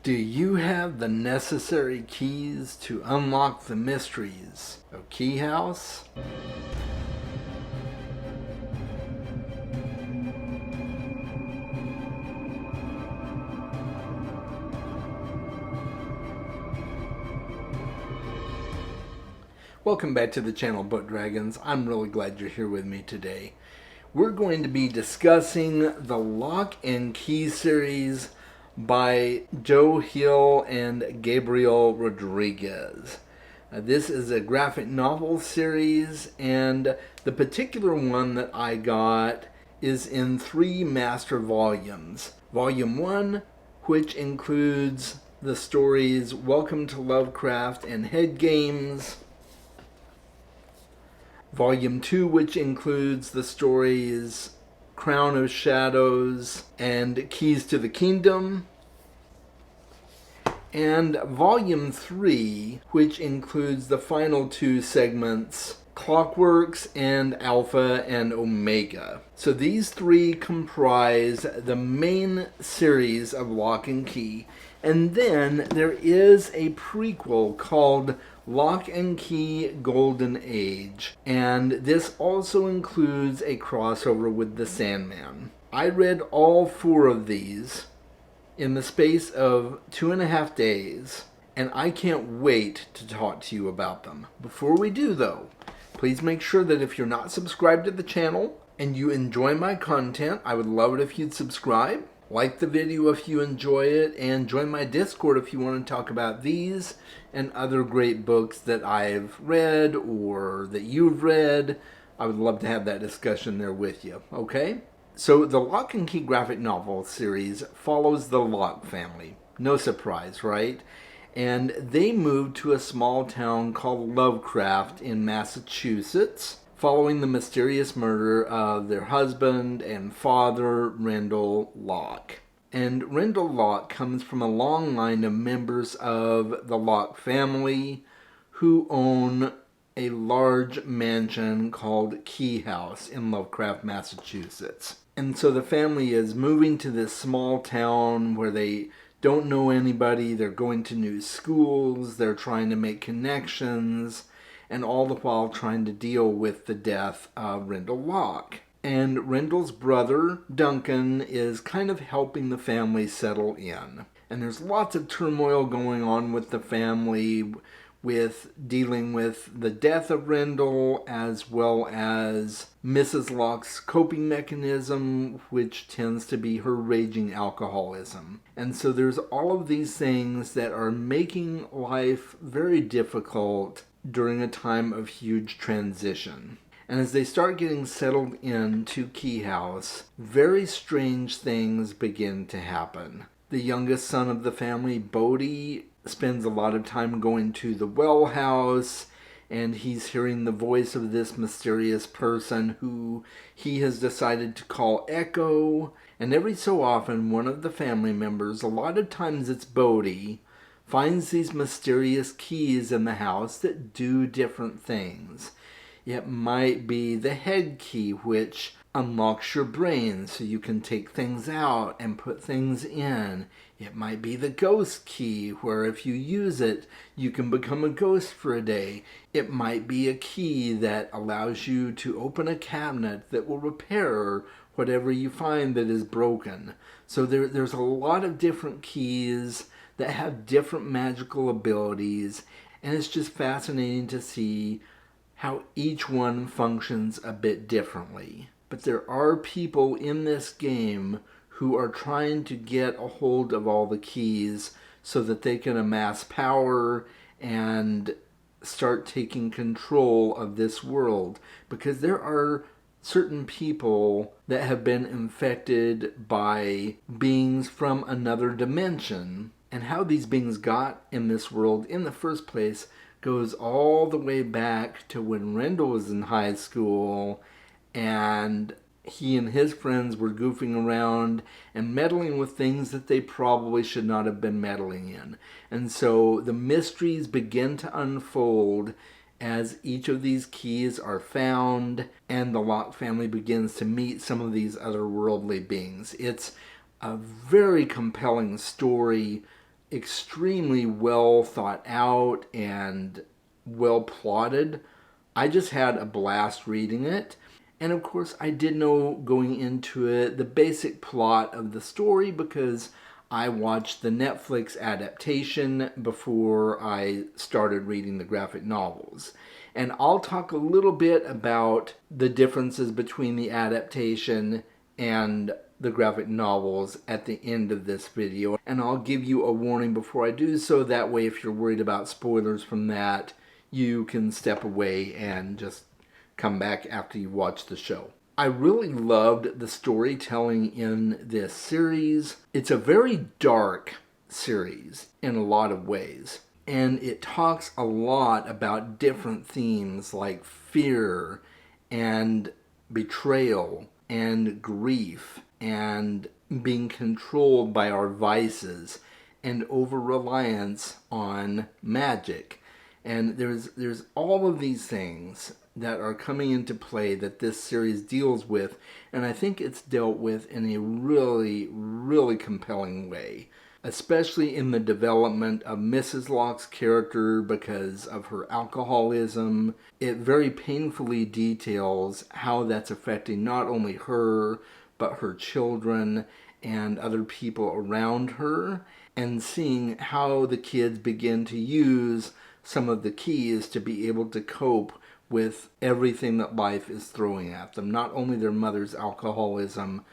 Do you have the necessary keys to unlock the mysteries of Key House? Welcome back to the channel, Book Dragons. I'm really glad you're here with me today. We're going to be discussing the Locke and Key series by Joe Hill and Gabriel Rodriguez. This is a graphic novel series, and the particular one that I got is in 3 master volumes. Volume 1, which includes the stories Welcome to Lovecraft and Head Games. Volume 2, which includes the stories Crown of Shadows and Keys to the Kingdom. And Volume 3, which includes the final 2 segments, Clockworks and Alpha and Omega. So these 3 comprise the main series of Locke and Key. And then there is a prequel called Locke and Key Golden Age, and this also includes a crossover with The Sandman. I read all 4 of these in the space of 2.5 days, and I can't wait to talk to you about them. Before we do though, please make sure that if you're not subscribed to the channel and you enjoy my content, I would love it if you'd subscribe. Like the video if you enjoy it, and join my Discord if you want to talk about these and other great books that I've read or that you've read. I would love to have that discussion there with you, okay? So the Locke and Key graphic novel series follows the Locke family. No surprise, right? And they moved to a small town called Lovecraft in Massachusetts, following the mysterious murder of their husband and father, Rendell Locke. And Rendell Locke comes from a long line of members of the Locke family who own a large mansion called Key House in Lovecraft, Massachusetts. And so the family is moving to this small town where they don't know anybody, they're going to new schools, they're trying to make connections, and all the while trying to deal with the death of Rendell Locke. And Rendell's brother, Duncan, is kind of helping the family settle in. And there's lots of turmoil going on with the family, with dealing with the death of Rendell, as well as Mrs. Locke's coping mechanism, which tends to be her raging alcoholism. And so there's all of these things that are making life very difficult during a time of huge transition. And as they start getting settled into Key House, very strange things begin to happen. The youngest son of the family, Bodie, spends a lot of time going to the well house, and he's hearing the voice of this mysterious person who he has decided to call Echo. And every so often, one of the family members, a lot of times it's Bodie, finds these mysterious keys in the house that do different things. It might be the head key, which unlocks your brain so you can take things out and put things in. It might be the ghost key, where if you use it, you can become a ghost for a day. It might be a key that allows you to open a cabinet that will repair whatever you find that is broken. So there's a lot of different keys that have different magical abilities, and it's just fascinating to see how each one functions a bit differently. But there are people in this game who are trying to get a hold of all the keys so that they can amass power and start taking control of this world, because there are certain people that have been infected by beings from another dimension. And how these beings got in this world in the first place goes all the way back to when Rendell was in high school, and he and his friends were goofing around and meddling with things that they probably should not have been meddling in. And so the mysteries begin to unfold as each of these keys are found, and the Locke family begins to meet some of these otherworldly beings. It's a very compelling story extremely well thought out and well plotted. I just had a blast reading it. And of course, I did know going into it the basic plot of the story because I watched the Netflix adaptation before I started reading the graphic novels. And I'll talk a little bit about the differences between the adaptation and the graphic novels at the end of this video. And I'll give you a warning before I do so, that way if you're worried about spoilers from that, you can step away and just come back after you watch the show. I really loved the storytelling in this series. It's a very dark series in a lot of ways. And it talks a lot about different themes like fear and betrayal and grief and being controlled by our vices and over-reliance on magic. And there's all of these things that are coming into play that this series deals with, and I think it's dealt with in a really, really compelling way, especially in the development of Mrs. Locke's character because of her alcoholism. It very painfully details how that's affecting not only her, but her children and other people around her, and seeing how the kids begin to use some of the keys to be able to cope with everything that life is throwing at them. Not only their mother's alcoholism,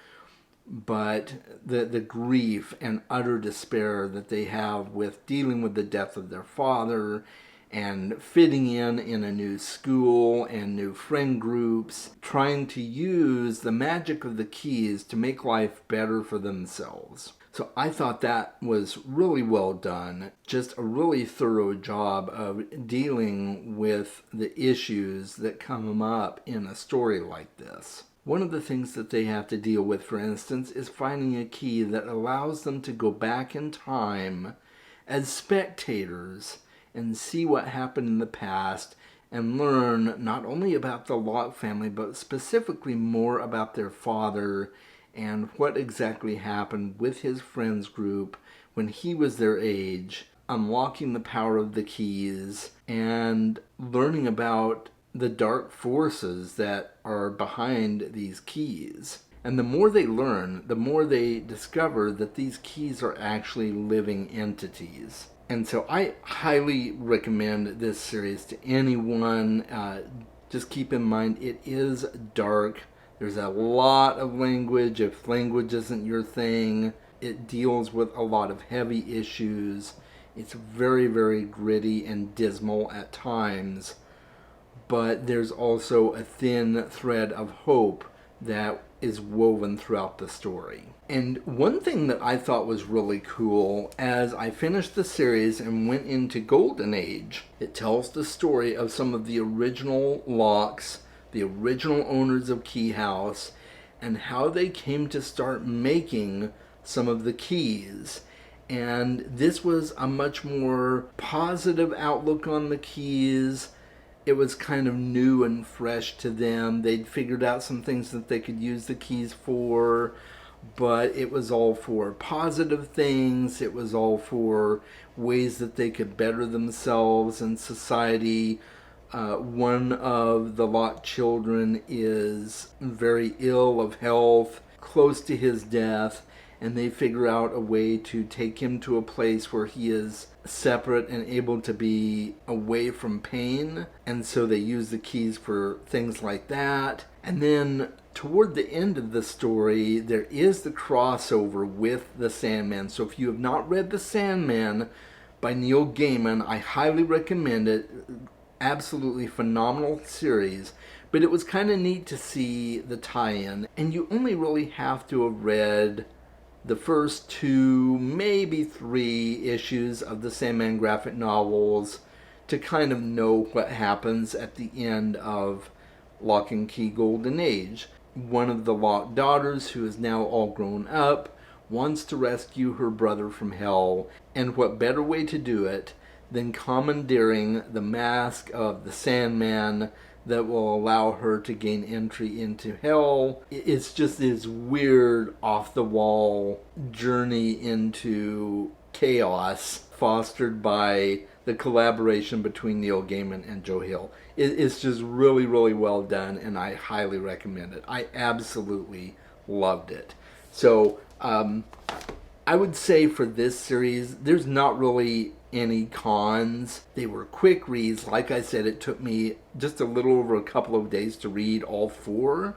but the grief and utter despair that they have with dealing with the death of their father and fitting in a new school and new friend groups, trying to use the magic of the keys to make life better for themselves. So I thought that was really well done. Just a really thorough job of dealing with the issues that come up in a story like this. One of the things that they have to deal with, for instance, is finding a key that allows them to go back in time as spectators and see what happened in the past and learn not only about the Locke family, but specifically more about their father and what exactly happened with his friends group when he was their age, unlocking the power of the keys and learning about the dark forces that are behind these keys. And the more they learn, the more they discover that these keys are actually living entities. And so I highly recommend this series to anyone. Just keep in mind it is dark. There's a lot of language. If language isn't your thing, it deals with a lot of heavy issues. It's very, very gritty and dismal at times. But there's also a thin thread of hope that is woven throughout the story. And one thing that I thought was really cool, as I finished the series and went into Golden Age, it tells the story of some of the original Locks, the original owners of Key House, and how they came to start making some of the keys. And this was a much more positive outlook on the keys. It was kind of new and fresh to them. They'd figured out some things that they could use the keys for, but it was all for positive things. It was all for ways that they could better themselves in society. One of the Locke children is very ill of health, close to his death, and they figure out a way to take him to a place where he is separate and able to be away from pain. And so they use the keys for things like that. And then toward the end of the story, there is the crossover with The Sandman. So if you have not read The Sandman by Neil Gaiman, I highly recommend it. Absolutely phenomenal series. But it was kind of neat to see the tie-in. And you only really have to have read the first 2, maybe 3 issues of the Sandman graphic novels to kind of know what happens at the end of Locke and Key Golden Age. One of the Locke daughters, who is now all grown up, wants to rescue her brother from hell, and what better way to do it than commandeering the mask of the Sandman that will allow her to gain entry into hell. It's just this weird, off-the-wall journey into chaos fostered by the collaboration between Neil Gaiman and Joe Hill. It's just really, really well done, and I highly recommend it. I absolutely loved it. So, I would say for this series, there's not really any cons. They were quick reads. Like I said, it took me just a little over a couple of days to read all four.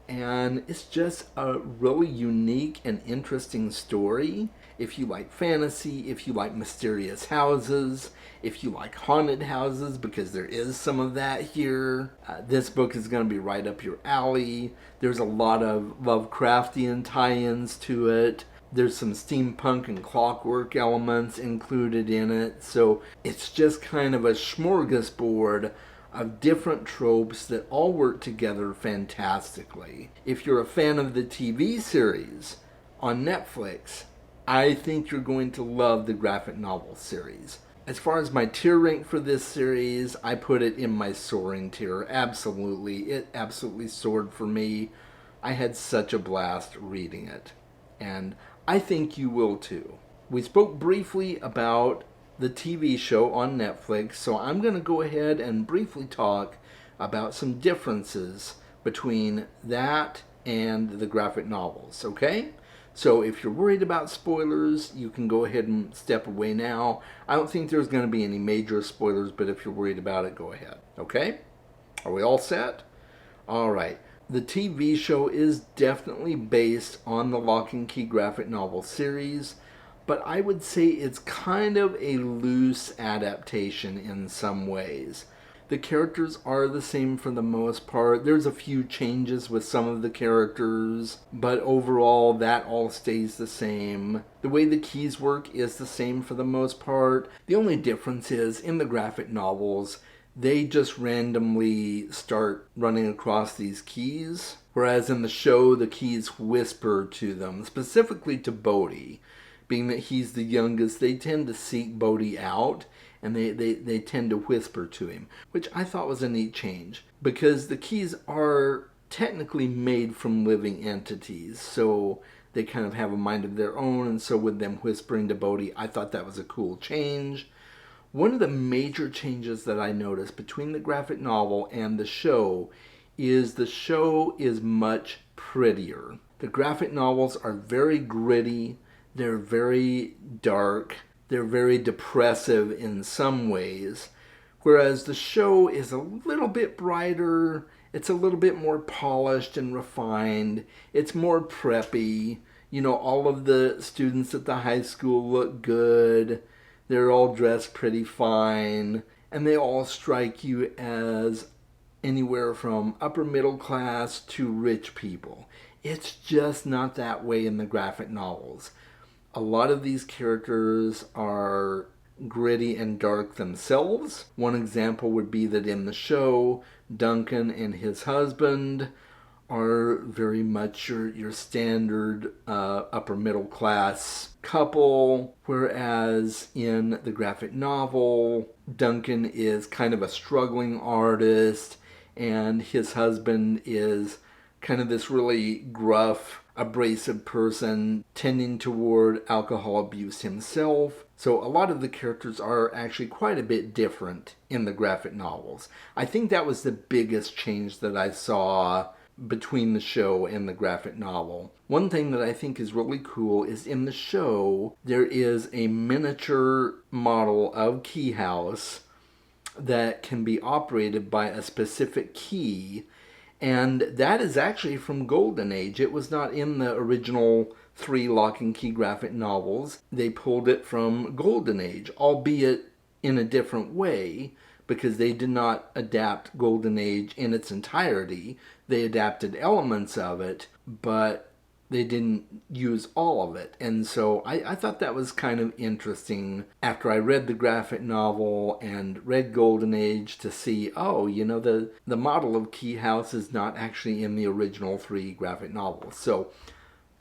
And it's just a really unique and interesting story. If you like fantasy, if you like mysterious houses, if you like haunted houses, because there is some of that here, this book is going to be right up your alley. There's a lot of Lovecraftian tie-ins to it. There's some steampunk and clockwork elements included in it. So it's just kind of a smorgasbord of different tropes that all work together fantastically. If you're a fan of the TV series on Netflix, I think you're going to love the graphic novel series. As far as my tier rank for this series, I put it in my soaring tier. Absolutely. It absolutely soared for me. I had such a blast reading it. And I think you will too. We spoke briefly about the TV show on Netflix, so I'm going to go ahead and briefly talk about some differences between that and the graphic novels, okay? So if you're worried about spoilers, you can go ahead and step away now. I don't think there's going to be any major spoilers, but if you're worried about it, go ahead, okay? Are we all set? All right. The TV show is definitely based on the Locke and Key graphic novel series, but I would say it's kind of a loose adaptation in some ways. The characters are the same for the most part. There's a few changes with some of the characters, but overall that all stays the same. The way the keys work is the same for the most part. The only difference is in the graphic novels, they just randomly start running across these keys, whereas in the show the keys whisper to them, specifically to Bodhi. Being that he's the youngest, they tend to seek Bodhi out, and they tend to whisper to him, which I thought was a neat change, because the keys are technically made from living entities, so they kind of have a mind of their own, and so with them whispering to Bodhi, I thought that was a cool change. One of the major changes that I noticed between the graphic novel and the show is much prettier. The graphic novels are very gritty, they're very dark, they're very depressive in some ways, whereas the show is a little bit brighter, it's a little bit more polished and refined, it's more preppy. You know, all of the students at the high school look good, they're all dressed pretty fine, and they all strike you as anywhere from upper middle class to rich people. It's just not that way in the graphic novels. A lot of these characters are gritty and dark themselves. One example would be that in the show, Duncan and his husband are very much your standard upper middle class couple, whereas in the graphic novel, Duncan is kind of a struggling artist and his husband is kind of this really gruff, abrasive person tending toward alcohol abuse himself. So a lot of the characters are actually quite a bit different in the graphic novels. I think that was the biggest change that I saw between the show and the graphic novel. One thing that I think is really cool is in the show, there is a miniature model of Key House that can be operated by a specific key, and that is actually from Golden Age. It was not in the original 3 Locke and Key graphic novels. They pulled it from Golden Age, albeit in a different way, because they did not adapt Golden Age in its entirety. They adapted elements of it, but they didn't use all of it. And so I thought that was kind of interesting after I read the graphic novel and read Golden Age to see, oh, you know, the model of Key House is not actually in the original 3 graphic novels. So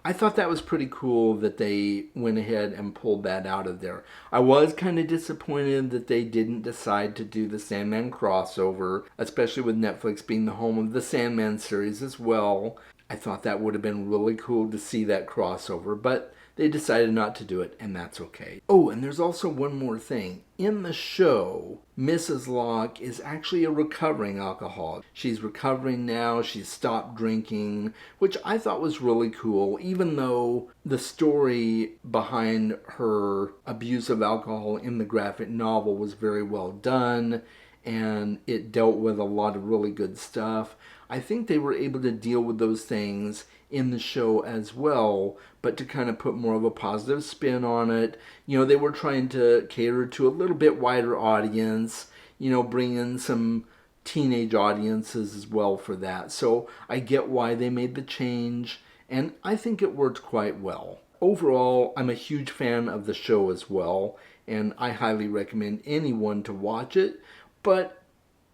I thought that was pretty cool that they went ahead and pulled that out of there. I was kind of disappointed that they didn't decide to do the Sandman crossover, especially with Netflix being the home of the Sandman series as well. I thought that would have been really cool to see that crossover, but they decided not to do it, and that's okay. Oh, and there's also one more thing. In the show, Mrs. Locke is actually a recovering alcoholic. She's recovering now, she's stopped drinking, which I thought was really cool, even though the story behind her abuse of alcohol in the graphic novel was very well done, and it dealt with a lot of really good stuff. I think they were able to deal with those things in the show as well, but to kind of put more of a positive spin on it. You know, they were trying to cater to a little bit wider audience, you know, bring in some teenage audiences as well for that. So I get why they made the change, and I think it worked quite well. Overall, I'm a huge fan of the show as well, and I highly recommend anyone to watch it. But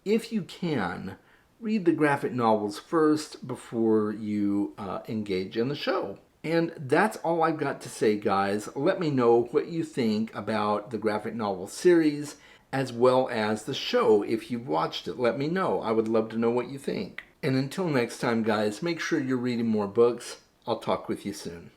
if you can, read the graphic novels first before you engage in the show. And that's all I've got to say, guys. Let me know what you think about the graphic novel series as well as the show. If you've watched it, let me know. I would love to know what you think. And until next time, guys, make sure you're reading more books. I'll talk with you soon.